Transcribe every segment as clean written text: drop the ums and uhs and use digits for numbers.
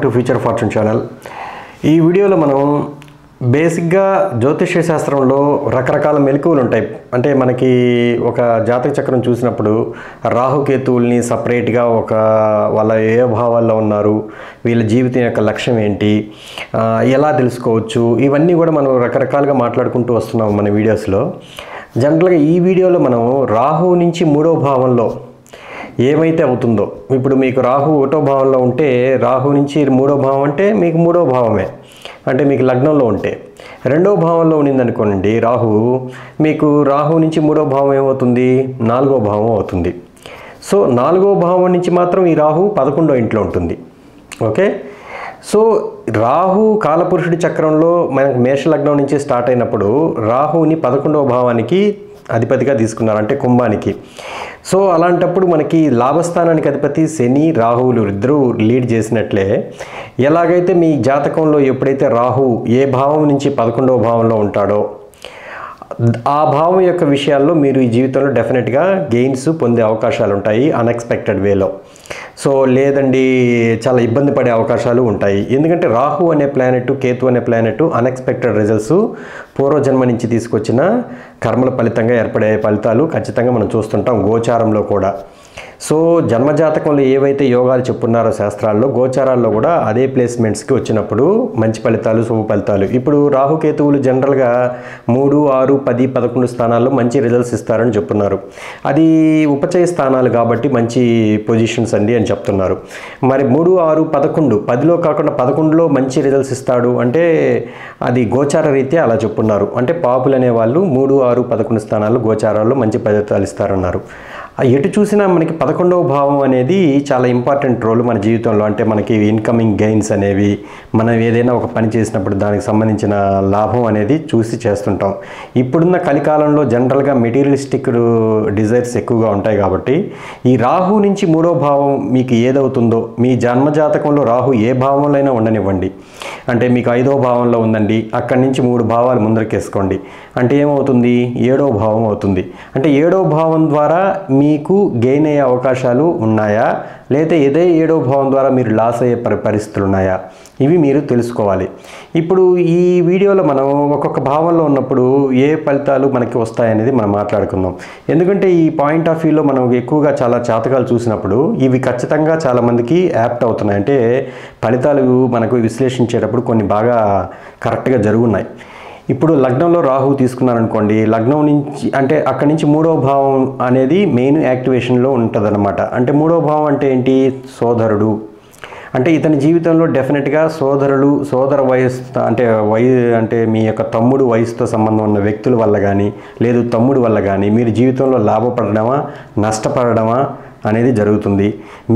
To future fortune channel. ఈ వీడియోలో మనం బేసిక్గా జ్యోతిష్య శాస్త్రంలో రకరకాల మెలకువలు ఉంటాయి. అంటే మనకి ఒక జాతక చక్రం చూసినప్పుడు రాహుకేతువుల్ని సపరేట్గా వాళ్ళ ఏ భావాల్లో ఉన్నారు, వీళ్ళ జీవితం యొక్క లక్ష్యం ఏంటి, ఎలా తెలుసుకోవచ్చు, ఇవన్నీ కూడా మనం రకరకాలుగా మాట్లాడుకుంటూ వస్తున్నాం మన వీడియోస్లో. జనరల్గా ఈ వీడియోలో మనం రాహు నుంచి 3వ భావంలో ఏమైతే అవుతుందో, ఇప్పుడు మీకు రాహు 1వ భావంలో ఉంటే రాహు నుంచి 3వ భావం అంటే మీకు 3వ భావమే, అంటే మీకు లగ్నంలో ఉంటే 2వ భావంలో ఉన్నిందనుకోండి రాహు, మీకు రాహు నుంచి 3వ భావం ఏమవుతుంది, 4వ భావం అవుతుంది. సో 4వ భావం నుంచి మాత్రం ఈ రాహు 11వ ఇంట్లో ఉంటుంది. ఓకే, సో రాహు కాలపురుషుడి చక్రంలో మనకు మేషలగ్నం నుంచి స్టార్ట్ అయినప్పుడు రాహుని 11వ భావానికి అధిపతిగా తీసుకున్నారు, అంటే కుంభానికి. సో అలాంటప్పుడు మనకి లాభస్థానానికి అధిపతి శని రాహువులు ఇద్దరూ లీడ్ చేసినట్లే, ఎలాగైతే మీ జాతకంలో ఎప్పుడైతే రాహు ఏ భావం నుంచి 11వ భావంలో ఉంటాడో ఆ భావం యొక్క విషయాల్లో మీరు ఈ జీవితంలో డెఫినెట్గా గెయిన్స్ పొందే అవకాశాలు ఉంటాయి అన్ఎక్స్పెక్టెడ్ వేలో. సో లేదండి చాలా ఇబ్బంది పడే అవకాశాలు ఉంటాయి. ఎందుకంటే రాహు అనే ప్లానెట్, కేతు అనే ప్లానెట్ అన్ఎక్స్పెక్టెడ్ రిజల్ట్స్, పూర్వజన్మ నుంచి తీసుకొచ్చిన కర్మల ఫలితంగా ఏర్పడే ఫలితాలు ఖచ్చితంగా మనం చూస్తుంటాం గోచారంలో కూడా. సో జన్మజాతకంలో ఏవైతే యోగాలు చెప్పున్నారో శాస్త్రాల్లో, గోచారాల్లో కూడా అదే ప్లేస్మెంట్స్కి వచ్చినప్పుడు మంచి ఫలితాలు, శుభ ఫలితాలు. ఇప్పుడు రాహుకేతువులు జనరల్గా 3, 6, 10, 11 స్థానాల్లో మంచి రిజల్ట్స్ ఇస్తారని చెప్తున్నారు. అది ఉపచయ స్థానాలు కాబట్టి మంచి పొజిషన్స్ అండి అని చెప్తున్నారు. మరి 3, 6, 11, 10లో కాకుండా 11లో మంచి రిజల్ట్స్ ఇస్తాడు అంటే అది గోచార రీత్యా అలా చెప్పున్నారు. అంటే పాపులు అనేవాళ్ళు 3, 6, 11 స్థానాల్లో గోచారాల్లో మంచి ఫలితాలు ఇస్తారన్నారు. ఎటు చూసినా మనకి 11వ భావం అనేది చాలా ఇంపార్టెంట్ రోల్ మన జీవితంలో. అంటే మనకి ఇన్కమింగ్ గెయిన్స్ అనేవి, మనం ఏదైనా ఒక పని చేసినప్పుడు దానికి సంబంధించిన లాభం అనేది చూసి చేస్తుంటాం. ఇప్పుడున్న కలికాలంలో జనరల్గా మెటీరియలిస్టిక్ డిజైర్స్ ఎక్కువగా ఉంటాయి కాబట్టి ఈ రాహు నుంచి 3వ భావం మీకు ఏదవుతుందో, మీ జన్మజాతకంలో రాహు ఏ భావంలో అయినా ఉండనివ్వండి, అంటే మీకు 5వ భావంలో ఉందండి, అక్కడి నుంచి 3 భావాలు ముందరకేసుకోండి, అంటే ఏమవుతుంది, 7వ భావం అవుతుంది. అంటే 7వ భావం ద్వారా మీకు గెయిన్ అయ్యే అవకాశాలు ఉన్నాయా, లేదా ఇదే 7వ భావం ద్వారా మీరు లాస్ అయ్యే పరిస్థితులు ఉన్నాయా, ఇవి మీరు తెలుసుకోవాలి. ఇప్పుడు ఈ వీడియోలో మనం ఒక్కొక్క భావంలో ఉన్నప్పుడు ఏ ఫలితాలు మనకి వస్తాయనేది మనం మాట్లాడుకుందాం. ఎందుకంటే ఈ పాయింట్ ఆఫ్ వ్యూలో మనం ఎక్కువగా చాలా జాతకాలు చూసినప్పుడు ఇవి ఖచ్చితంగా చాలామందికి యాప్ట్ అవుతున్నాయి. అంటే ఫలితాలు మనకు విశ్లేషించేటప్పుడు కొన్ని బాగా కరెక్ట్గా జరుగున్నాయి. ఇప్పుడు లగ్నంలో రాహు తీసుకున్నారనుకోండి, లగ్నం నుంచి అంటే అక్కడి నుంచి 3వ భావం అనేది మెయిన్ యాక్టివేషన్లో ఉంటుందన్నమాట. అంటే 3వ భావం అంటే ఏంటి, సోదరుడు. అంటే ఇతని జీవితంలో డెఫినెట్గా సోదరులు, సోదర వయస్సు అంటే మీ యొక్క తమ్ముడు వయసుతో సంబంధం ఉన్న వ్యక్తుల వల్ల కానీ, లేదు తమ్ముడు వల్ల కానీ మీరు జీవితంలో లాభపడడమా నష్టపడడమా అనేది జరుగుతుంది.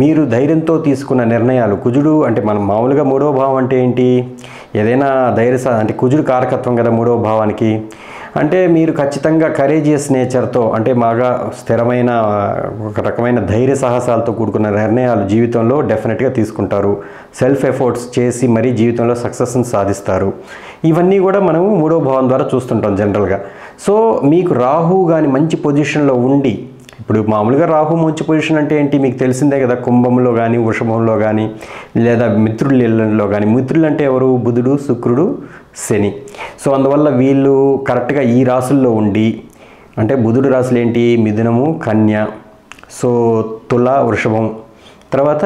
మీరు ధైర్యంతో తీసుకున్న నిర్ణయాలు, కుజుడు అంటే మనం మామూలుగా 3వ భావం అంటే ఏంటి, ఏదైనా అంటే కుజుడు కారకత్వం కదా 3వ భావానికి. అంటే మీరు ఖచ్చితంగా కరేజియస్ నేచర్తో, అంటే బాగా స్థిరమైన ఒక రకమైన ధైర్య సాహసాలతో కూడుకున్న నిర్ణయాలు జీవితంలో డెఫినెట్గా తీసుకుంటారు. సెల్ఫ్ ఎఫర్ట్స్ చేసి మరీ జీవితంలో సక్సెస్ని సాధిస్తారు. ఇవన్నీ కూడా మనము 3వ భావం ద్వారా చూస్తుంటాం జనరల్గా. సో మీకు రాహు కానీ మంచి పొజిషన్లో ఉండి, ఇప్పుడు మామూలుగా రాహు మంచి పొజిషన్ అంటే ఏంటి మీకు తెలిసిందే కదా, కుంభంలో కానీ వృషభంలో కానీ లేదా మిత్రులలో కానీ. మిత్రులు అంటే ఎవరు, బుధుడు, శుక్రుడు, శని. సో అందువల్ల వీళ్ళు కరెక్ట్గా ఈ రాసుల్లో ఉండి, అంటే బుధుడు రాశులు ఏంటి, మిథునము, కన్య, సో తుల, వృషభం, తర్వాత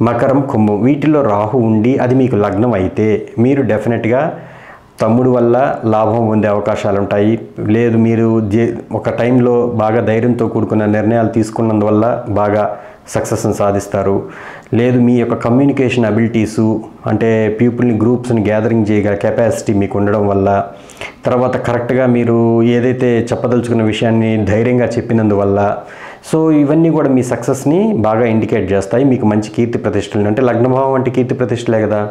మకరం, కుంభం, వీటిల్లో రాహు ఉండి అది మీకు లగ్నం అయితే మీరు డెఫినెట్గా తమ్ముడు వల్ల లాభం పొందే అవకాశాలు ఉంటాయి. లేదు మీరు ఒక టైంలో బాగా ధైర్యంతో కూడుకున్న నిర్ణయాలు తీసుకున్నందువల్ల బాగా సక్సెస్ని సాధిస్తారు. లేదు మీ యొక్క కమ్యూనికేషన్ అబిలిటీసు, అంటే పీపుల్ని, గ్రూప్స్ని గ్యాదరింగ్ చేయగల కెపాసిటీ మీకు ఉండడం వల్ల, తర్వాత కరెక్ట్గా మీరు ఏదైతే చెప్పదలుచుకున్న విషయాన్ని ధైర్యంగా చెప్పినందువల్ల, సో ఇవన్నీ కూడా మీ సక్సెస్ని బాగా ఇండికేట్ చేస్తాయి. మీకు మంచి కీర్తి ప్రతిష్టలు, అంటే లగ్నభావం అంటే కీర్తి ప్రతిష్టలే కదా,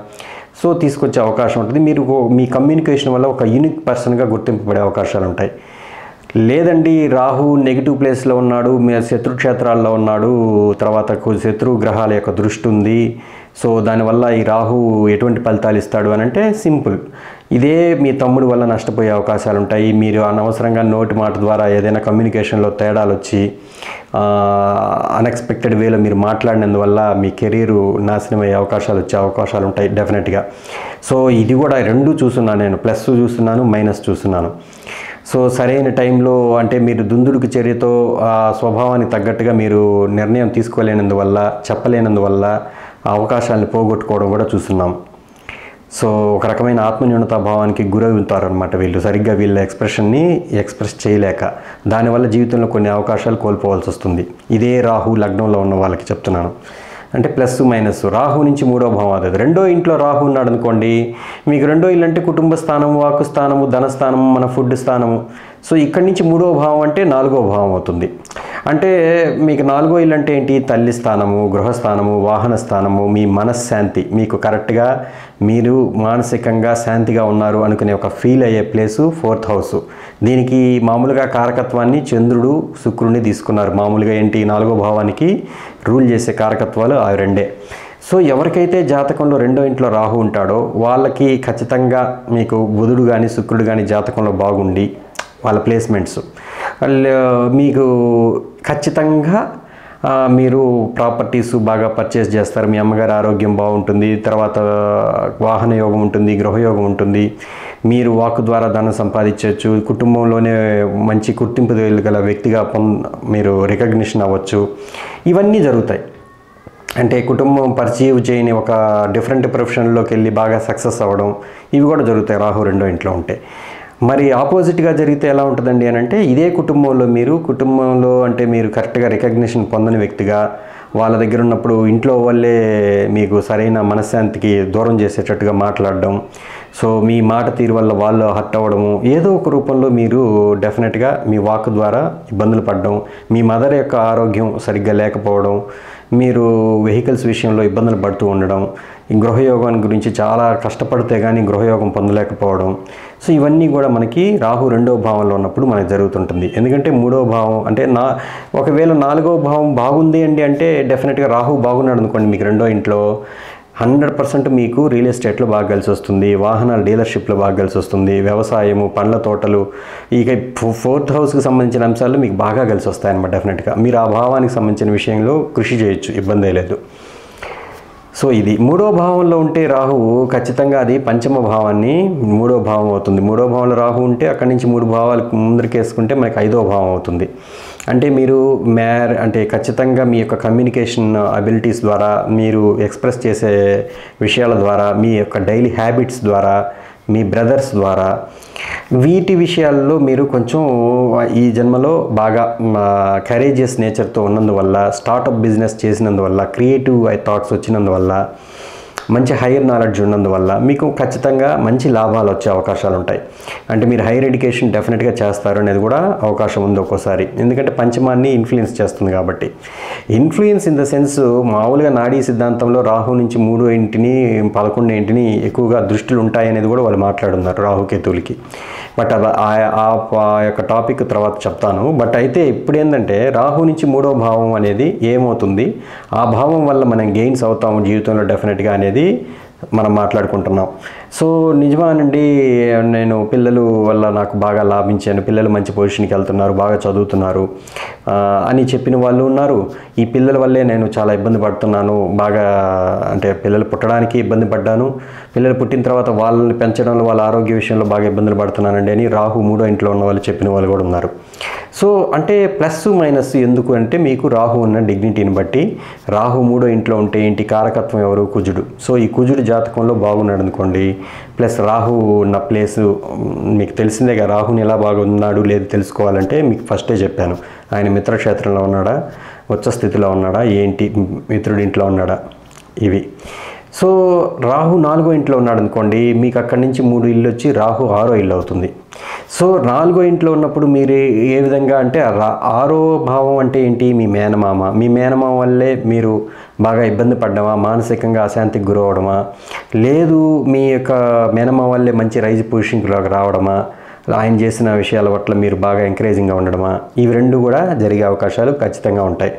సో తీసుకొచ్చే అవకాశం ఉంటుంది. మీరు మీ కమ్యూనికేషన్ వల్ల ఒక యూనిక్ పర్సన్గా గుర్తింపబడే అవకాశాలు ఉంటాయి. లేదండి రాహు నెగిటివ్ ప్లేస్లో ఉన్నాడు, శత్రుక్షేత్రాల్లో ఉన్నాడు, తర్వాత శత్రు గ్రహాల యొక్క దృష్టి ఉంది, సో దానివల్ల ఈ రాహు ఎటువంటి ఫలితాలు ఇస్తాడు అని అంటే సింపుల్, ఇదే మీ తమ్ముడు వల్ల నష్టపోయే అవకాశాలు ఉంటాయి. మీరు అనవసరంగా నోటి మాట ద్వారా ఏదైనా కమ్యూనికేషన్లో తేడాలు వచ్చి అన్ఎక్స్పెక్టెడ్ వేలో మీరు మాట్లాడినందువల్ల మీ కెరీరు నాశనం అయ్యే అవకాశాలు వచ్చే అవకాశాలు ఉంటాయి డెఫినెట్గా. సో ఇది కూడా రెండు చూస్తున్నాను నేను, ప్లస్ చూస్తున్నాను, మైనస్ చూస్తున్నాను. సో సరైన టైంలో అంటే మీరు దుందుడుకు చర్యతో ఆ స్వభావానికి తగ్గట్టుగా మీరు నిర్ణయం తీసుకోలేనందువల్ల, చెప్పలేనందువల్ల ఆ అవకాశాలను పోగొట్టుకోవడం కూడా చూస్తున్నాం. సో ఒక రకమైన ఆత్మన్యూనతా భావానికి గురవుతారనమాట వీళ్ళు, సరిగ్గా వీళ్ళ ఎక్స్ప్రెషన్ని ఎక్స్ప్రెస్ చేయలేక. దానివల్ల జీవితంలో కొన్ని అవకాశాలు కోల్పోవాల్సి వస్తుంది. ఇదే రాహు లగ్నంలో ఉన్న వాళ్ళకి చెప్తున్నాను. అంటే ప్లస్ మైనస్. రాహు నుంచి 3వ భావం అవుతుంది. 2వ ఇంట్లో రాహు ఉన్నాడు అనుకోండి, మీకు 2వ ఇల్లు అంటే కుటుంబ స్థానము, వాక్కు స్థానము, ధనస్థానము, మన ఫుడ్ స్థానము. సో ఇక్కడి నుంచి 3వ భావం అంటే 4వ భావం అవుతుంది. అంటే మీకు 4వ ఇల్లు అంటే ఏంటి? తల్లి స్థానము, గృహస్థానము, వాహన స్థానము, మీ మనశ్శాంతి, మీకు కరెక్ట్గా మీరు మానసికంగా శాంతిగా ఉన్నారు అనుకునే ఒక ఫీల్ అయ్యే ప్లేసు 4th హౌస్. దీనికి మామూలుగా కారకత్వాన్ని చంద్రుడు, శుక్రుడిని తీసుకున్నారు. మామూలుగా ఏంటి 4వ భావానికి రూల్ చేసే కారకత్వాలు ఆ రెండే. సో ఎవరికైతే జాతకంలో 2వ ఇంట్లో రాహు ఉంటాడో వాళ్ళకి ఖచ్చితంగా మీకు బుధుడు కానీ శుక్రుడు కానీ జాతకంలో బాగుండి వాళ్ళ ప్లేస్మెంట్స్ మీకు ఖచ్చితంగా మీరు ప్రాపర్టీస్ బాగా పర్చేస్ చేస్తారు. మీ అమ్మగారి ఆరోగ్యం బాగుంటుంది, తర్వాత వాహన యోగం ఉంటుంది, గృహయోగం ఉంటుంది, మీరు వాక్ ద్వారా ధనం సంపాదించవచ్చు, కుటుంబంలోనే మంచి గుర్తింపు గల వ్యక్తిగా మీరు రికగ్నిషన్ అవ్వచ్చు. ఇవన్నీ జరుగుతాయి. అంటే కుటుంబం పర్సీవ్ చేయని ఒక డిఫరెంట్ ప్రొఫెషన్లోకి వెళ్ళి బాగా సక్సెస్ అవ్వడం, ఇవి కూడా జరుగుతాయి రాహు 2వ ఇంట్లో ఉంటే. మరి ఆపోజిట్గా జరిగితే ఎలా ఉంటుందండి అని అంటే, ఇదే కుటుంబంలో అంటే మీరు కరెక్ట్గా రికగ్నిషన్ పొందని వ్యక్తిగా వాళ్ళ దగ్గర ఉన్నప్పుడు ఇంట్లో వాళ్ళే మీకు సరైన మనశ్శాంతికి దూరం చేసేటట్టుగా మాట్లాడడం, సో మీ మాట తీరు వల్ల వాళ్ళు హర్ట్ అవ్వడము, ఏదో ఒక రూపంలో మీరు డెఫినెట్గా మీ వాక్ ద్వారా ఇబ్బందులు పడడం, మీ మదర్ యొక్క ఆరోగ్యం సరిగ్గా లేకపోవడం, మీరు వెహికల్స్ విషయంలో ఇబ్బందులు పడుతూ ఉండడం, ఈ గృహయోగాన్ని గురించి చాలా కష్టపడితే కానీ గృహయోగం పొందలేకపోవడం. సో ఇవన్నీ కూడా మనకి రాహు 2వ భావంలో ఉన్నప్పుడు మనకు జరుగుతుంటుంది. ఎందుకంటే 3వ భావం అంటే ఒకవేళ 4వ భావం బాగుంది అండి అంటే డెఫినెట్గా రాహు బాగున్నాడు అనుకోండి, మీకు 2వ ఇంట్లో 100% మీకు రియల్ ఎస్టేట్లో బాగా కలిసి వస్తుంది, వాహనాల డీలర్షిప్లో బాగా కలిసి వస్తుంది, వ్యవసాయము, పండ్ల తోటలు, ఇక 4th హౌస్కి సంబంధించిన అంశాలు మీకు బాగా కలిసి వస్తాయన్నమాట. డెఫినెట్గా మీరు ఆ భావానికి సంబంధించిన విషయంలో కృషి చేయొచ్చు, ఇబ్బంది లేదు. సో ఇది 3వ భావంలో ఉంటే రాహువు ఖచ్చితంగా అది పంచమ భావాన్ని 3వ భావం అవుతుంది. 3వ భావంలో రాహు ఉంటే అక్కడి నుంచి 3 భావాలు ముందరికేసుకుంటే మనకి 5వ భావం అవుతుంది. అంటే మీరు అంటే ఖచ్చితంగా మీ యొక్క కమ్యూనికేషన్ అబిలిటీస్ ద్వారా, మీరు ఎక్స్ప్రెస్ చేసే విషయాల ద్వారా, మీ యొక్క డైలీ హ్యాబిట్స్ ద్వారా, మీ బ్రదర్స్ ద్వారా, వీటి విషయాల్లో మీరు కొంచెం ఈ జన్మలో బాగా కరేజియస్ నేచర్తో ఉన్నందువల్ల, స్టార్టప్ బిజినెస్ చేసినందువల్ల, క్రియేటివ్ థాట్స్ వచ్చినందువల్ల, మంచి హైయర్ నాలెడ్జ్ ఉన్నందువల్ల మీకు ఖచ్చితంగా మంచి లాభాలు వచ్చే అవకాశాలు ఉంటాయి. అంటే మీరు హైయర్ ఎడ్యుకేషన్ డెఫినెట్గా చేస్తారు అనేది కూడా అవకాశం ఉంది ఒక్కోసారి. ఎందుకంటే పంచమాన్ని ఇన్ఫ్లుయెన్స్ చేస్తుంది కాబట్టి. ఇన్ఫ్లుయెన్స్ ఇన్ ద సెన్స్ మామూలుగా నాడీ సిద్ధాంతంలో రాహు నుంచి 3వ ఇంటిని 11వ ఇంటిని ఎక్కువగా దృష్టిలు ఉంటాయి అనేది కూడా వాళ్ళు మాట్లాడున్నారు రాహుకేతువులకి. బట్ ఆ యొక్క టాపిక్ తర్వాత చెప్తాను. బట్ అయితే ఇప్పుడు ఏంటంటే రాహు నుంచి 3వ భావం అనేది ఏమవుతుంది, ఆ భావం వల్ల మనం గెయిన్స్ అవుతాము జీవితంలో డెఫినెట్గా అనేది మనం మాట్లాడుకుంటున్నాం. సో నిజమానండి, నేను పిల్లలు వల్ల నాకు బాగా లాభించాను, పిల్లలు మంచి పొజిషన్కి వెళ్తున్నారు, బాగా చదువుతున్నారు అని చెప్పిన వాళ్ళు ఉన్నారు. ఈ పిల్లల వల్లే నేను చాలా ఇబ్బంది పడుతున్నాను, బాగా అంటే పిల్లలు పుట్టడానికి ఇబ్బంది పడ్డాను, పిల్లలు పుట్టిన తర్వాత వాళ్ళని పెంచడంలో వాళ్ళ ఆరోగ్య విషయంలో బాగా ఇబ్బందులు పడుతున్నానండి అని రాహు 3వ ఇంట్లో ఉన్న వాళ్ళు చెప్పిన వాళ్ళు కూడా ఉన్నారు. సో అంటే ప్లస్ మైనస్ ఎందుకు అంటే, మీకు రాహు ఉన్న డిగ్నిటీని బట్టి, రాహు 3వ ఇంట్లో ఉంటే ఏంటి, కారకత్వం ఎవరు? కుజుడు. సో ఈ కుజుడు జాతకంలో బాగున్నాడు అనుకోండి, ప్లస్ రాహు ఉన్న ప్లేసు మీకు తెలిసిందేగా, రాహుని ఎలా బాగున్నాడు లేదు తెలుసుకోవాలంటే మీకు ఫస్టే చెప్పాను, ఆయన మిత్రక్షేత్రంలో ఉన్నాడా, ఉచ్చ స్థితిలో ఉన్నాడా, ఏంటి మిత్రుడి ఇంట్లో ఉన్నాడా, ఇవి. సో రాహు 4వ ఇంట్లో ఉన్నాడు అనుకోండి, మీకు అక్కడి నుంచి 3 ఇల్లు వచ్చి రాహు 6వ ఇల్లు అవుతుంది. సో 4వ ఇంట్లో ఉన్నప్పుడు మీరు ఏ విధంగా అంటే 6వ భావం అంటే ఏంటి, మీ మేనమామ. మీ మేనమామ వల్లే మీరు బాగా ఇబ్బంది పడ్డమా, మానసికంగా అశాంతికి గురవడమా, లేదు మీ యొక్క మేనమామ వల్లే మంచి రైజ్ పొజిషన్కి రావడమా, ఆయన చేసిన విషయాల పట్ల మీరు బాగా ఎంకరేజింగ్గా ఉండడమా, ఇవి రెండు కూడా జరిగే అవకాశాలు ఖచ్చితంగా ఉంటాయి.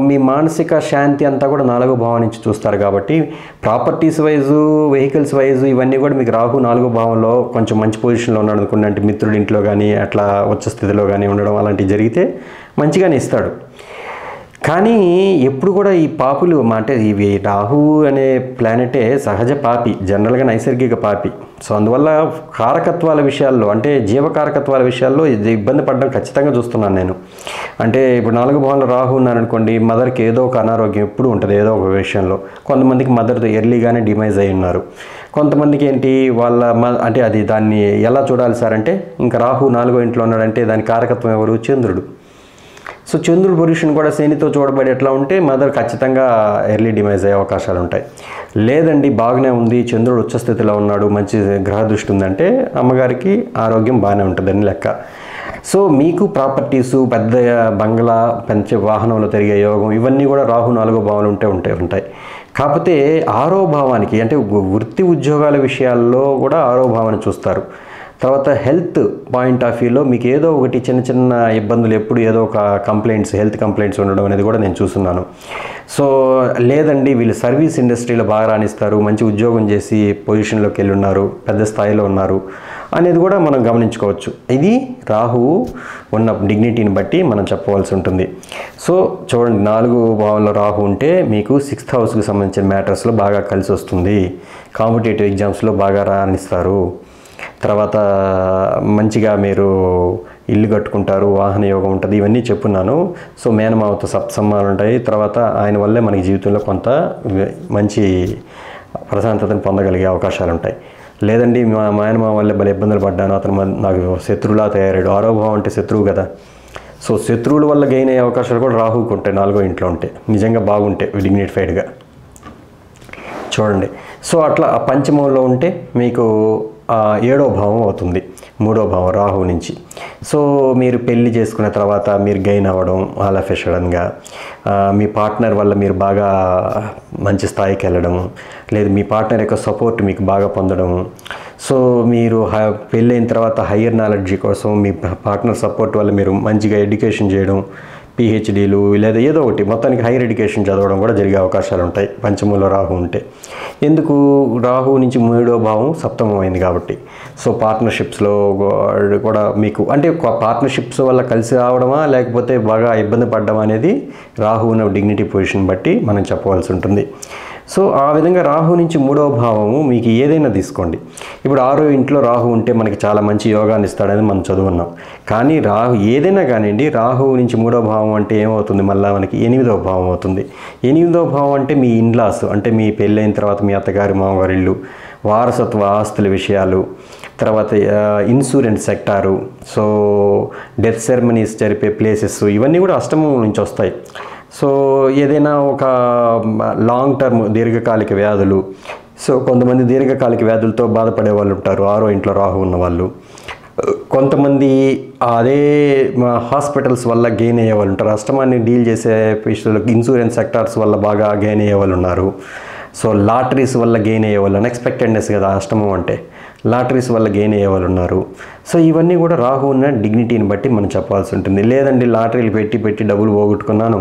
మీ మానసిక శాంతి అంతా కూడా 4వ భావం నుంచి చూస్తారు కాబట్టి ప్రాపర్టీస్ వైజు, వెహికల్స్ వైజు ఇవన్నీ కూడా మీకు రాహు 4వ భావంలో కొంచెం మంచి పొజిషన్లో ఉన్నాడు అనుకోండి, అంటే మిత్రుడి ఇంట్లో కానీ అట్లా ఉచ్చ స్థితిలో కానీ ఉండడం అలాంటివి జరిగితే మంచిగానే ఇస్తాడు. కానీ ఎప్పుడు కూడా ఈ పాపులు అంటే ఇవి రాహు అనే ప్లానెటే సహజ పాపి, జనరల్గా నైసర్గిక పాపి. సో అందువల్ల కారకత్వాల విషయాల్లో అంటే జీవకారకత్వాల విషయాల్లో ఇది ఇబ్బంది పడడం ఖచ్చితంగా చూస్తున్నాను నేను. అంటే ఇప్పుడు 4వ భావంలో రాహు ఉన్నారనుకోండి, మదర్కి ఏదో ఒక అనారోగ్యం ఎప్పుడు ఉంటుంది ఏదో ఒక విషయంలో. కొంతమందికి మదర్ ఎర్లీగానే డిమైజ్ అయి ఉన్నారు, కొంతమందికి ఏంటి వాళ్ళ అంటే అది దాన్ని ఎలా చూడాలి సార్ అంటే, ఇంకా రాహు 4వ ఇంట్లో ఉన్నాడంటే దాని కారకత్వం ఎవరు? చంద్రుడు. సో చంద్రుడి పొజిషన్ కూడా శనితో చూడబడి ఎట్లా ఉంటే మదర్ ఖచ్చితంగా ఎర్లీ డిమైజ్ అయ్యే అవకాశాలు ఉంటాయి. లేదండి బాగానే ఉంది, చంద్రుడు ఉచ్చ స్థితిలో ఉన్నాడు, మంచి గ్రహ దృష్టి ఉందంటే అమ్మగారికి ఆరోగ్యం బాగానే ఉంటుందని లెక్క. సో మీకు ప్రాపర్టీసు, పెద్ద బంగ్లా, పెంచే వాహనంలో తిరిగే యోగం ఇవన్నీ కూడా రాహు 4వ భావంలో ఉంటాయి. కాకపోతే 6వ భావానికి అంటే వృత్తి ఉద్యోగాల విషయాల్లో కూడా 6వ భావాన్ని చూస్తారు. తర్వాత హెల్త్ పాయింట్ ఆఫ్ వ్యూలో మీకు ఏదో ఒకటి చిన్న చిన్న ఇబ్బందులు, ఎప్పుడు ఏదో ఒక హెల్త్ కంప్లైంట్స్ ఉండడం అనేది కూడా నేను చూస్తున్నాను. సో లేదండి వీళ్ళు సర్వీస్ ఇండస్ట్రీలో బాగా రాణిస్తారు, మంచి ఉద్యోగం చేసి పొజిషన్లోకి వెళ్ళి ఉన్నారు, పెద్ద స్థాయిలో ఉన్నారు అనేది కూడా మనం గమనించుకోవచ్చు. ఇది రాహువు ఉన్న డిగ్నిటీని బట్టి మనం చెప్పవలసి ఉంటుంది. సో చూడండి 4వ భావంలో రాహు ఉంటే మీకు 6th హౌస్కి సంబంధించిన మ్యాటర్స్లో బాగా కలిసి వస్తుంది, కాంపిటేటివ్ ఎగ్జామ్స్లో బాగా రాణిస్తారు, తర్వాత మంచిగా మీరు ఇల్లు కట్టుకుంటారు, వాహన యోగం ఉంటుంది, ఇవన్నీ చెప్పున్నాను. సో మేనమావతో సప్తసమ్మాలు ఉంటాయి. తర్వాత ఆయన వల్లే మనకి జీవితంలో కొంత మంచి ప్రశాంతతను పొందగలిగే అవకాశాలు ఉంటాయి. లేదండి మా మేనమావ వల్లే భలే ఇబ్బందులు పడ్డాను, అతను నాకు శత్రువులా తయారాడు. 6వ భావం అంటే శత్రువు కదా. సో శత్రువుల వల్ల గెయిన్ అయ్యే అవకాశాలు కూడా రాహువుకు ఉంటాయి 4వ ఇంట్లో ఉంటే, నిజంగా బాగుంటే డిగ్నిఫైడ్గా చూడండి. సో అట్లా పంచమంలో ఉంటే మీకు 7వ భావం అవుతుంది, 3వ భావం రాహు నుంచి. సో మీరు పెళ్లి చేసుకున్న తర్వాత మీరు గెయిన్ అవ్వడం ఆల్ ఆఫ్ ఎ సడన్గా, మీ పార్ట్నర్ వల్ల మీరు బాగా మంచి స్థాయికి వెళ్ళడం, లేదు మీ పార్ట్నర్ యొక్క సపోర్ట్ మీకు బాగా పొందడం. సో మీరు పెళ్ళైన తర్వాత హయ్యర్ నాలెడ్జీ కోసం మీ పార్ట్నర్ సపోర్ట్ వల్ల మీరు మంచిగా ఎడ్యుకేషన్ చేయడం, పిహెచ్డీలు లేదా ఏదో ఒకటి మొత్తానికి హైయర్ ఎడ్యుకేషన్ చదవడం కూడా జరిగే అవకాశాలు ఉంటాయి పంచమంలో రాహు ఉంటే. ఎందుకు? రాహు నుంచి 3వ భావం సప్తమం అయింది కాబట్టి. సో పార్ట్నర్షిప్స్లో కూడా మీకు అంటే పార్ట్నర్షిప్స్ వల్ల కలిసి రావడమా లేకపోతే బాగా ఇబ్బంది పడడమా అనేది రాహు ఉన్న డిగ్నిటీ పొజిషన్ బట్టి మనం చెప్పవలసి ఉంటుంది. సో ఆ విధంగా రాహు నుంచి 3వ భావము మీకు ఏదైనా తీసుకోండి. ఇప్పుడు 6వ ఇంట్లో రాహు ఉంటే మనకి చాలా మంచి యోగాన్ని ఇస్తాడని మనం చదువున్నాం. కానీ రాహు ఏదైనా కానివ్వండి, రాహు నుంచి 3వ భావం అంటే ఏమవుతుంది? మళ్ళీ మనకి 8వ భావం అవుతుంది. 8వ భావం అంటే మీ ఇన్లాస్, అంటే మీ పెళ్ళైన తర్వాత మీ అత్తగారి మామగారి ఇల్లు, వారసత్వ ఆస్తుల విషయాలు, తర్వాత insurance sector, so death ceremonies జరిపే ప్లేసెస్, ఇవన్నీ కూడా అష్టమం నుంచి వస్తాయి. సో ఏదైనా ఒక లాంగ్ టర్మ్ దీర్ఘకాలిక వ్యాధులు, సో కొంతమంది దీర్ఘకాలిక వ్యాధులతో బాధపడే వాళ్ళు ఉంటారు 6వ ఇంట్లో రాహు ఉన్న వాళ్ళు. కొంతమంది అదే హాస్పిటల్స్ వల్ల గెయిన్ అయ్యే వాళ్ళు ఉంటారు, అష్టమాన్ని డీల్ చేసే విషయాలకు ఇన్సూరెన్స్ సెక్టార్స్ వల్ల బాగా గెయిన్ అయ్యే వాళ్ళు ఉన్నారు. సో లాటరీస్ వల్ల గెయిన్ అయ్యే వాళ్ళు, అన్ఎక్స్పెక్టెడ్నెస్ కదా అష్టమం అంటే, లాటరీస్ వల్ల గెయిన్ అయ్యే వాళ్ళు ఉన్నారు. సో ఇవన్నీ కూడా రాహు ఉన్న డిగ్నిటీని బట్టి మనం చెప్పాల్సి ఉంటుంది. లేదండి లాటరీలు పెట్టి డబ్బులు పోగొట్టుకున్నాను,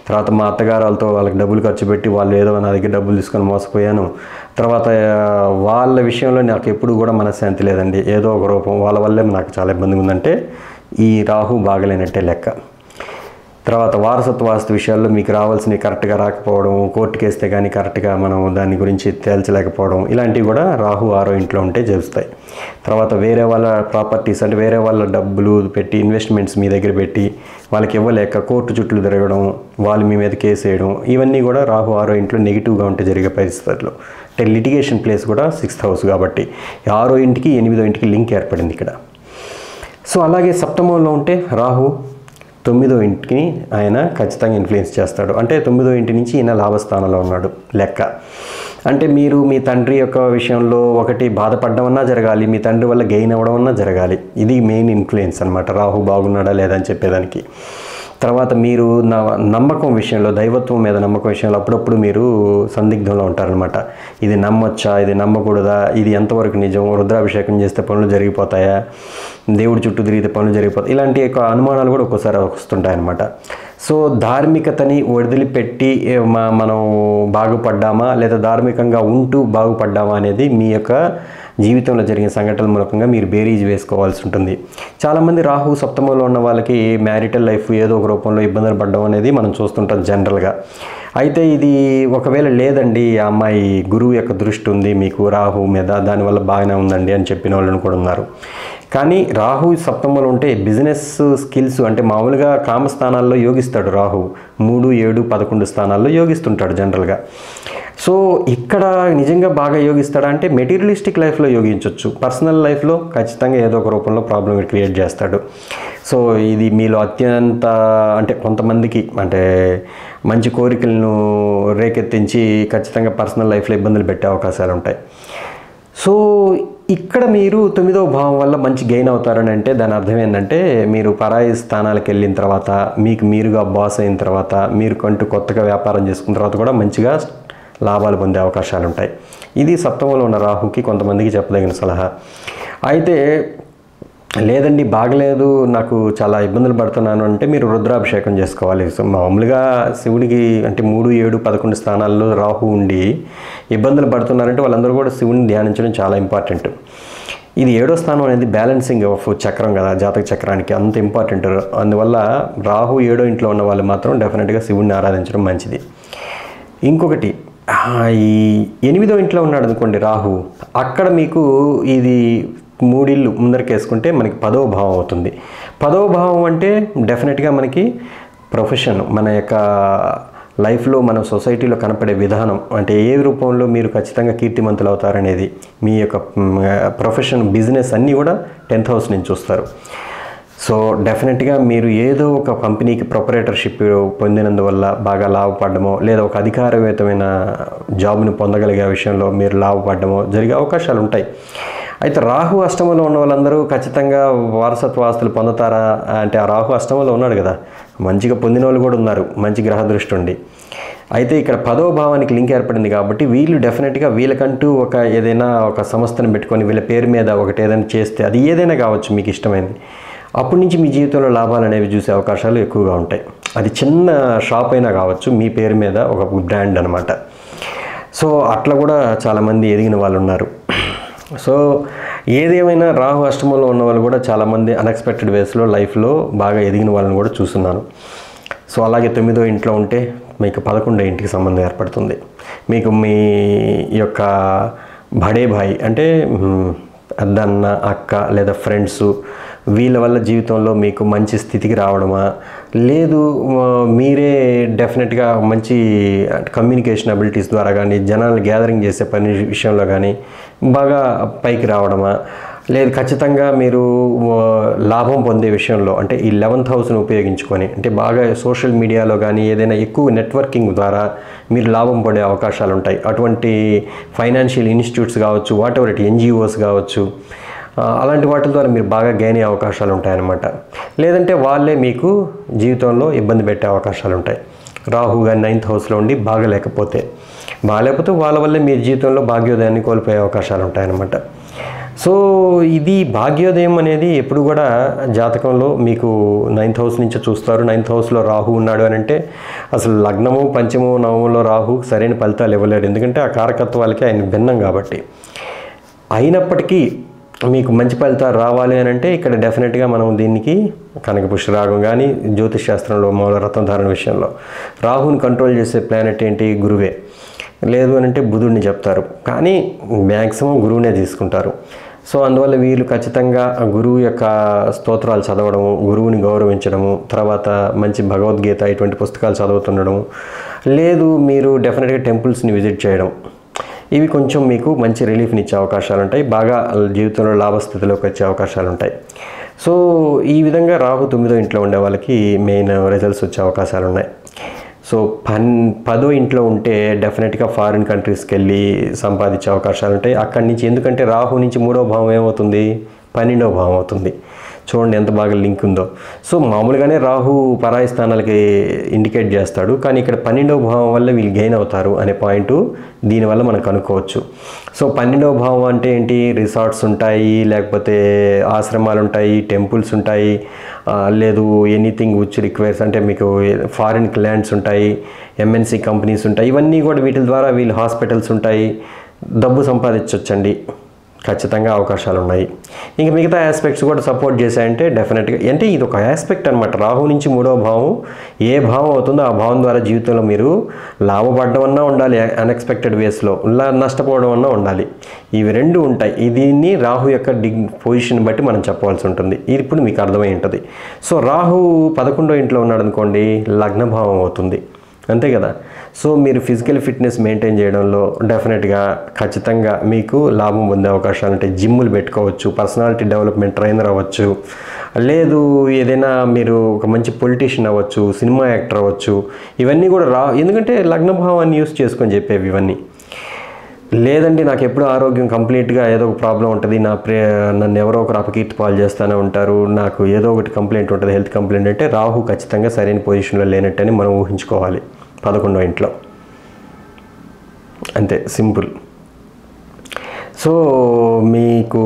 తర్వాత మా అత్తగారు వాళ్ళకి డబ్బులు ఖర్చు పెట్టి వాళ్ళు ఏదో నా దగ్గర డబ్బులు తీసుకొని మోసపోయాను, తర్వాత వాళ్ళ విషయంలో నాకు ఎప్పుడు కూడా మనశ్శాంతి లేదండి, ఏదో ఒక రూపం వాళ్ళ వల్లే నాకు చాలా ఇబ్బందిగా ఉందంటే ఈ రాహు బాగలేనట్టే లెక్క. తర్వాత వారసత్వ ఆస్తి విషయాల్లో మీకు రావాల్సినవి కరెక్ట్గా రాకపోవడం, కోర్టుకి వేస్తే కానీ కరెక్ట్గా మనం దాని గురించి తేల్చలేకపోవడం, ఇలాంటివి కూడా రాహు 6వ ఇంట్లో ఉంటే చేస్తాయి. తర్వాత వేరే వాళ్ళ ప్రాపర్టీస్ అంటే వేరే వాళ్ళ డబ్బులు పెట్టి ఇన్వెస్ట్మెంట్స్ మీ దగ్గర పెట్టి వాళ్ళకి ఇవ్వలేక కోర్టు చుట్టూ తిరగడం, వాళ్ళు మీ మీద కేసు వేయడం, ఇవన్నీ కూడా రాహు 6వ ఇంట్లో నెగిటివ్గా ఉంటే జరిగే పరిస్థితుల్లో. అంటే లిటిగేషన్ ప్లేస్ కూడా 6th హౌస్ కాబట్టి 6వ ఇంటికి 8వ ఇంటికి లింక్ ఏర్పడింది ఇక్కడ. సో అలాగే సప్తమంలో ఉంటే రాహు 9వ ఇంటిని ఆయన ఖచ్చితంగా ఇన్ఫ్లుయెన్స్ చేస్తాడు. అంటే 9వ ఇంటి నుంచి ఈయన లాభస్థానంలో ఉన్నాడు లెక్క. అంటే మీరు మీ తండ్రి యొక్క విషయంలో ఒకటి బాధపడడం అన్నా జరగాలి, మీ తండ్రి వల్ల గెయిన్ అవ్వడం అన్నా జరగాలి. ఇది మెయిన్ ఇన్ఫ్లుయెన్స్ అనమాట రాహు బాగున్నాడా లేదని చెప్పేదానికి. తర్వాత మీరు నమ్మకం విషయంలో, దైవత్వం మీద నమ్మకం విషయంలో అప్పుడప్పుడు మీరు సందిగ్ధంలో ఉంటారనమాట. ఇది నమ్మొచ్చా, ఇది నమ్మకూడదా, ఇది ఎంతవరకు నిజం, రుద్రాభిషేకం చేస్తే పనులు జరిగిపోతాయా, దేవుడి చుట్టూ తిరిగితే పనులు జరిగిపోతాయి, ఇలాంటి యొక్క అనుమానాలు కూడా ఒక్కోసారి వస్తుంటాయన్నమాట. సో ధార్మికతని వదిలిపెట్టి మనం బాగుపడ్డామా లేదా ధార్మికంగా ఉంటూ బాగుపడ్డామా అనేది మీ యొక్క జీవితంలో జరిగిన సంఘటనల మూలకంగా మీరు బేరీజ్ వేసుకోవాల్సి ఉంటుంది. చాలామంది రాహు సప్తమంలో ఉన్న వాళ్ళకి మ్యారిటల్ లైఫ్ ఏదో ఒక రూపంలో ఇబ్బందులు పడడం అనేది మనం చూస్తుంటాం జనరల్గా. అయితే ఇది ఒకవేళ లేదండి, ఆ అమ్మాయి గురువు యొక్క దృష్టి ఉంది మీకు రాహు మీద, దానివల్ల బాగానే ఉందండి అని చెప్పిన వాళ్ళని కూడా ఉన్నారు. కానీ రాహు సప్తమంలో ఉంటే బిజినెస్ స్కిల్స్ అంటే మామూలుగా కామస్థానాల్లో యోగిస్తాడు రాహు, 3, 7, 11 స్థానాల్లో యోగిస్తుంటాడు జనరల్గా. సో ఇక్కడ నిజంగా బాగా యోగిస్తాడా అంటే మెటీరియలిస్టిక్ లైఫ్లో యోగించవచ్చు, పర్సనల్ లైఫ్లో ఖచ్చితంగా ఏదో ఒక రూపంలో ప్రాబ్లం క్రియేట్ చేస్తాడు. సో ఇది మీలో అత్యంత అంటే కొంతమందికి అంటే మంచి కోరికలను రేకెత్తించి ఖచ్చితంగా పర్సనల్ లైఫ్లో ఇబ్బందులు పెట్టే అవకాశాలు ఉంటాయి. సో ఇక్కడ మీరు 9వ భావం వల్ల మంచి గెయిన్ అవుతారని అంటే దాని అర్థం ఏంటంటే మీరు పరాయి స్థానాలకు వెళ్ళిన తర్వాత, మీకు మీరుగా బాస్ అయిన తర్వాత, మీరు కంటూ కొత్తగా వ్యాపారం చేసుకున్న తర్వాత కూడా మంచిగా లాభాలు పొందే అవకాశాలు ఉంటాయి. ఇది సప్తమంలో ఉన్న రాహుకి కొంతమందికి చెప్పదగిన సలహా. అయితే లేదండి బాగలేదు, నాకు చాలా ఇబ్బందులు పడుతున్నాను అంటే మీరు రుద్రాభిషేకం చేసుకోవాలి. సో మామూలుగా శివుడికి అంటే 3, 7, 11 స్థానాల్లో రాహు ఉండి ఇబ్బందులు పడుతున్నారంటే వాళ్ళందరూ కూడా శివుడిని ధ్యానించడం చాలా ఇంపార్టెంట్. ఇది 7వ స్థానం అనేది బ్యాలెన్సింగ్ ఆఫ్ చక్రం కదా, జాతక చక్రానికి అంత ఇంపార్టెంట్. అందువల్ల రాహు 7వ ఇంట్లో ఉన్న వాళ్ళు మాత్రం డెఫినెట్గా శివుడిని ఆరాధించడం మంచిది. ఇంకొకటి, ఈ 8వ ఇంట్లో ఉన్నాడు అనుకోండి రాహు, అక్కడ మీకు ఇది 3 ఇళ్ళు ముందరికి వేసుకుంటే మనకి 10వ భావం అవుతుంది. 10వ భావం అంటే డెఫినెట్గా మనకి ప్రొఫెషన్, మన యొక్క లైఫ్లో మన సొసైటీలో కనపడే విధానం, అంటే ఏ రూపంలో మీరు ఖచ్చితంగా కీర్తిమంతులు అవుతారనేది, మీ యొక్క ప్రొఫెషన్, బిజినెస్ అన్నీ కూడా 10th హౌస్ నుంచి చూస్తారు. సో డెఫినెట్గా మీరు ఏదో ఒక కంపెనీకి ప్రొపరేటర్షిప్ పొందినందువల్ల బాగా లాభపడడమో లేదా ఒక అధికారవేతమైన జాబ్ని పొందగలిగే విషయంలో మీరు లాభపడడమో జరిగే అవకాశాలు ఉంటాయి. అయితే రాహు అష్టమంలో ఉన్న వాళ్ళందరూ ఖచ్చితంగా వారసత్వ ఆస్తులు పొందుతారా అంటే ఆ రాహు అష్టమంలో ఉన్నాడు కదా, మంచిగా పొందిన వాళ్ళు కూడా ఉన్నారు మంచి గ్రహ దృష్టి ఉండి. అయితే ఇక్కడ 10వ భావానికి లింక్ ఏర్పడింది కాబట్టి వీళ్ళు డెఫినెట్గా వీళ్ళకంటూ ఏదైనా ఒక సంస్థను పెట్టుకొని వీళ్ళ పేరు మీద ఒకటి ఏదైనా చేస్తే, అది ఏదైనా కావచ్చు మీకు ఇష్టమైంది, అప్పటి నుంచి మీ జీవితంలో లాభాలు అనేవి చూసే అవకాశాలు ఎక్కువగా ఉంటాయి. అది చిన్న షాప్ అయినా కావచ్చు, మీ పేరు మీద ఒక బ్రాండ్ అనమాట. సో అట్లా కూడా చాలామంది ఎదిగిన వాళ్ళు ఉన్నారు. సో ఏదేమైనా రాహు అష్టమంలో ఉన్న వాళ్ళు కూడా చాలామంది అన్ఎక్స్పెక్టెడ్ వేస్లో లైఫ్లో బాగా ఎదిగిన వాళ్ళని కూడా చూస్తున్నాను. సో అలాగే 9వ ఇంట్లో ఉంటే మీకు 11వ ఇంటికి సంబంధం ఏర్పడుతుంది. మీకు మీ యొక్క బడే భాయ్ అంటే అద్దన్న, అక్క లేదా ఫ్రెండ్స్, వీళ్ళ వల్ల జీవితంలో మీకు మంచి స్థితికి రావడమా, లేదు మీరే డెఫినెట్గా మంచి కమ్యూనికేషన్ అబిలిటీస్ ద్వారా కానీ జనాలను గ్యాదరింగ్ చేసే పని విషయంలో కానీ బాగా పైకి రావడమా, లేదు ఖచ్చితంగా మీరు లాభం పొందే విషయంలో అంటే ఈ 11th హౌస్ను ఉపయోగించుకొని అంటే బాగా సోషల్ మీడియాలో కానీ ఏదైనా ఎక్కువ నెట్వర్కింగ్ ద్వారా మీరు లాభం పడే అవకాశాలు ఉంటాయి. అటువంటి ఫైనాన్షియల్ ఇన్స్టిట్యూట్స్ కావచ్చు, వాట్ ఎవర్ ఇట్ ఎన్జిఓస్ కావచ్చు, అలాంటి వాటి ద్వారా మీరు బాగా గెయిన్ అయ్యే అవకాశాలు ఉంటాయన్నమాట. లేదంటే వాళ్ళే మీకు జీవితంలో ఇబ్బంది పెట్టే అవకాశాలు ఉంటాయి. రాహు గారి 9th హౌస్లో ఉండి బాగలేకపోతే వాళ్ళ వల్లే మీ జీవితంలో భాగ్యోదయాన్ని కోల్పోయే అవకాశాలు ఉంటాయన్నమాట. సో ఇది భాగ్యోదయం అనేది ఎప్పుడు కూడా జాతకంలో మీకు 9th హౌస్ నుంచి చూస్తారు. 9th హౌస్లో రాహు ఉన్నాడు అని అంటే అసలు లగ్నము, పంచము, నవములో రాహు సరైన ఫలితాలు ఇవ్వలేడు, ఎందుకంటే ఆ కారకత్వాలకి ఆయన భిన్నం కాబట్టి. అయినప్పటికీ మీకు మంచి ఫలితాలు రావాలి అని అంటే ఇక్కడ డెఫినెట్గా మనం దీనికి కనక పుష్యరాగం కానీ జ్యోతిష్ శాస్త్రంలో మూల రత్నధారణ విషయంలో రాహుని కంట్రోల్ చేసే ప్లానెట్ ఏంటి, గురువే. లేదు అని అంటే బుధుడిని చెప్తారు, కానీ మ్యాక్సిమం గురువునే తీసుకుంటారు. సో అందువల్ల వీళ్ళు ఖచ్చితంగా గురువు యొక్క స్తోత్రాలు చదవడము, గురువుని గౌరవించడము, తర్వాత మంచి భగవద్గీత ఇటువంటి పుస్తకాలు చదువుతుండడం, లేదు మీరు డెఫినెట్గా టెంపుల్స్ని విజిట్ చేయడం, ఇవి కొంచెం మీకు మంచి రిలీఫ్ని ఇచ్చే అవకాశాలు ఉంటాయి, బాగా జీవితంలో లాభస్థితిలోకి వచ్చే అవకాశాలు ఉంటాయి. సో ఈ విధంగా రాహు 9వ ఇంట్లో ఉండే వాళ్ళకి మెయిన్ రిజల్ట్స్ వచ్చే అవకాశాలు ఉన్నాయి. సో 10వ ఇంట్లో ఉంటే డెఫినెట్గా ఫారిన్ కంట్రీస్కి వెళ్ళి సంపాదించే అవకాశాలు ఉంటాయి అక్కడి నుంచి. ఎందుకంటే రాహు నుంచి 3వ భావం ఏమవుతుంది, 12వ భావం అవుతుంది. చూడండి ఎంత బాగా లింక్ ఉందో. సో మామూలుగానే రాహు పరాయి స్థానాలకి ఇండికేట్ చేస్తాడు, కానీ ఇక్కడ 12వ భావం వల్ల వీళ్ళు గెయిన్ అవుతారు అనే పాయింట్ దీనివల్ల మనం కనుక్కోవచ్చు. సో 12వ భావం అంటే ఏంటి? రిసార్ట్స్ ఉంటాయి, లేకపోతే ఆశ్రమాలు ఉంటాయి, టెంపుల్స్ ఉంటాయి, లేదు ఎనీథింగ్ విచ్ రిక్వైర్స్ అంటే మీకు ఫారిన్ ల్యాండ్స్ ఉంటాయి, ఎంఎన్సీ కంపెనీస్ ఉంటాయి, ఇవన్నీ కూడా వీటి ద్వారా వీళ్ళు హాస్పిటల్స్ ఉంటాయి, డబ్బు సంపాదించవచ్చండి. ఖచ్చితంగా అవకాశాలు ఉన్నాయి. ఇంక మిగతా ఆస్పెక్ట్స్ కూడా సపోర్ట్ చేశాయంటే డెఫినెట్గా, అంటే ఇది ఒక ఆస్పెక్ట్ అనమాట. రాహు నుంచి 3వ భావం ఏ భావం అవుతుందో ఆ భావం ద్వారా జీవితంలో మీరు లాభపడడం అన్నా ఉండాలి, అన్ఎక్స్పెక్టెడ్ వేస్లో నష్టపోవడం అన్నా ఉండాలి. ఇవి రెండు ఉంటాయి. దీన్ని రాహు యొక్క పొజిషన్ బట్టి మనం చెప్పవలసి ఉంటుంది. ఇది ఇప్పుడు మీకు అర్థమై ఉంటుంది. సో రాహు 11వ ఇంట్లో ఉన్నాడు అనుకోండి, లగ్న భావం అవుతుంది, అంతే కదా. సో మీరు ఫిజికల్ ఫిట్నెస్ మెయింటైన్ చేయడంలో డెఫినెట్గా ఖచ్చితంగా మీకు లాభం పొందే అవకాశాలు ఉంటాయి. జిమ్ములు పెట్టుకోవచ్చు, పర్సనాలిటీ డెవలప్మెంట్ ట్రైనర్ అవ్వచ్చు, లేదు ఏదైనా మీరు ఒక మంచి పొలిటీషియన్ అవ్వచ్చు, సినిమా యాక్టర్ అవ్వచ్చు. ఇవన్నీ కూడా ఎందుకంటే లగ్న భావాన్ని యూస్ చేసుకొని చెప్పేవి ఇవన్నీ. లేదండి నాకు ఎప్పుడు ఆరోగ్యం కంప్లీట్గా ఏదో ఒక ప్రాబ్లం ఉంటుంది, నన్ను ఎవరో ఒకరు అపకీర్తి పాలు చేస్తూనే ఉంటారు, నాకు ఏదో ఒకటి కంప్లైంట్ ఉంటుంది, హెల్త్ కంప్లైంట్ అంటే రాహు ఖచ్చితంగా సరైన పొజిషన్లో లేనట్టని మనం ఊహించుకోవాలి 11వ ఇంట్లో. అంతే సింపుల్. సో మీకు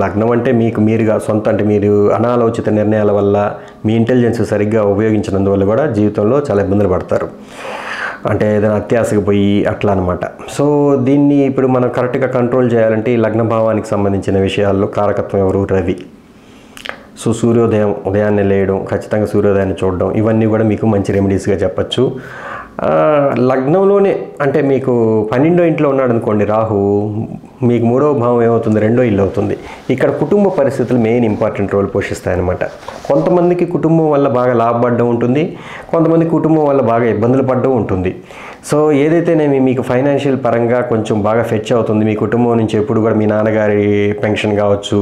లగ్నం అంటే మీరుగా సొంత, అంటే మీరు అనాలోచిత నిర్ణయాల వల్ల మీ ఇంటెలిజెన్స్ సరిగ్గా ఉపయోగించినందువల్ల కూడా జీవితంలో చాలా ఇబ్బందులు పడతారు. అంటే ఏదైనా అత్యాశకు పోయి అట్లా అనమాట. సో దీన్ని ఇప్పుడు మనం కరెక్ట్గా కంట్రోల్ చేయాలంటే ఈ లగ్న భావానికి సంబంధించిన విషయాల్లో కారకత్వం ఎవరు? రవి. సో ఉదయాన్నే లేయడం, ఖచ్చితంగా సూర్యోదయాన్ని చూడడం, ఇవన్నీ కూడా మీకు మంచి రెమెడీస్గా చెప్పచ్చు. లగ్నంలోనే అంటే మీకు 12వ ఇంట్లో ఉన్నాడు అనుకోండి రాహు, మీకు 3వ భావం ఏమవుతుంది? 2వ ఇల్లు అవుతుంది. ఇక్కడ కుటుంబ పరిస్థితులు మెయిన్ ఇంపార్టెంట్ రోల్ పోషిస్తాయన్నమాట. కొంతమందికి కుటుంబం వల్ల బాగా లాభపడడం ఉంటుంది, కొంతమంది కుటుంబం వల్ల బాగా ఇబ్బందులు పడడం ఉంటుంది. సో ఏదైతేనేమి మీకు ఫైనాన్షియల్ పరంగా కొంచెం బాగా ఫెచ్ అవుతుంది. మీ కుటుంబం నుంచి ఎప్పుడు కూడా మీ నాన్నగారి పెన్షన్ కావచ్చు,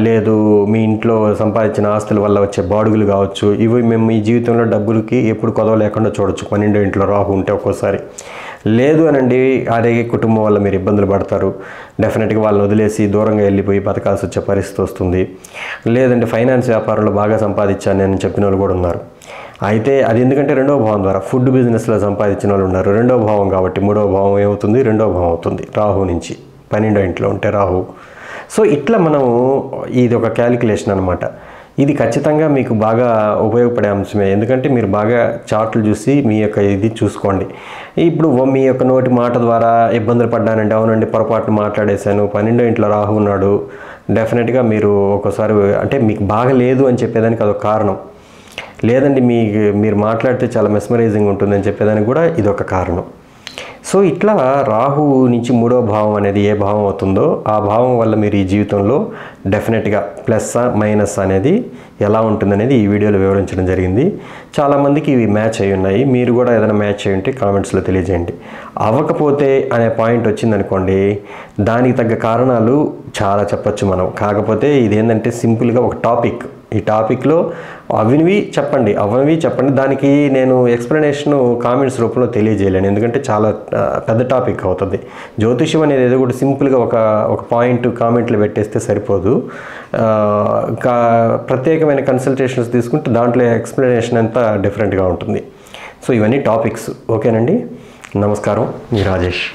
లేదు మీ ఇంట్లో సంపాదించిన ఆస్తుల వల్ల వచ్చే బాడుగులు కావచ్చు, ఇవి మేము మీ జీవితంలో డబ్బులకి ఎప్పుడు కొదవ లేకుండా చూడొచ్చు 12వ ఇంట్లో రాహు ఉంటే. ఒక్కోసారి లేదు అనండి, అదే కుటుంబం వల్ల మీరు ఇబ్బందులు పడతారు, డెఫినెట్గా వాళ్ళని వదిలేసి దూరంగా వెళ్ళిపోయి బతకాల్సి వచ్చే పరిస్థితి వస్తుంది. లేదంటే ఫైనాన్స్ వ్యాపారంలో బాగా సంపాదించాను నేను చెప్పిన వాళ్ళు కూడా ఉన్నారు. అయితే అది ఎందుకంటే 2వ భావం ద్వారా ఫుడ్ బిజినెస్లో సంపాదించిన వాళ్ళు ఉన్నారు. 2వ భావం కాబట్టి 3వ భావం ఏమవుతుంది? 2వ భావం అవుతుంది రాహు నుంచి 12వ ఇంట్లో ఉంటే రాహు. సో ఇట్లా మనం ఇది ఒక క్యాలిక్యులేషన్ అనమాట. ఇది ఖచ్చితంగా మీకు బాగా ఉపయోగపడే అంశమే. ఎందుకంటే మీరు బాగా చార్ట్లు చూసి మీ యొక్క ఇది చూసుకోండి. ఇప్పుడు మీ యొక్క నోటి మాట ద్వారా ఇబ్బందులు పడ్డానంటే, అవునండి పొరపాటున మాట్లాడేశాను, 12వ ఇంట్లో రాహు ఉన్నాడు, డెఫినెట్గా మీరు ఒకసారి అంటే మీకు బాగా లేదు అని చెప్పేదానికి అదొక కారణం. లేదండి మీరు మాట్లాడితే చాలా మెస్మరైజింగ్ ఉంటుందని చెప్పేదానికి కూడా ఇదొక కారణం. సో ఇట్లా రాహు నుంచి 3వ భావం అనేది ఏ భావం అవుతుందో ఆ భావం వల్ల మీరు ఈ జీవితంలో డెఫినెట్గా ప్లస్ మైనస్ అనేది ఎలా ఉంటుందనేది ఈ వీడియోలో వివరించడం జరిగింది. చాలామందికి ఇవి మ్యాచ్ అయి ఉన్నాయి. మీరు కూడా ఏదైనా మ్యాచ్ అయి ఉంటే కామెంట్స్లో తెలియజేయండి. అవ్వకపోతే అనే పాయింట్ వచ్చిందనుకోండి, దానికి తగ్గ కారణాలు చాలా చెప్పచ్చు మనం. కాకపోతే ఇదేంటంటే సింపుల్గా ఒక టాపిక్. ఈ టాపిక్లో అవినివి చెప్పండి, దానికి నేను ఎక్స్ప్లెనేషన్ కామెంట్స్ రూపంలో తెలియజేయలేను, ఎందుకంటే చాలా పెద్ద టాపిక్ అవుతుంది. జ్యోతిష్యం అనేది ఏదో కూడా సింపుల్గా ఒక పాయింట్ కామెంట్లు పెట్టేస్తే సరిపోదు. ప్రత్యేకమైన కన్సల్టేషన్స్ తీసుకుంటే దాంట్లో ఎక్స్ప్లెనేషన్ అంతా డిఫరెంట్గా ఉంటుంది. సో ఇవన్నీ టాపిక్స్. ఓకేనండి, నమస్కారం, మీ రాజేష్.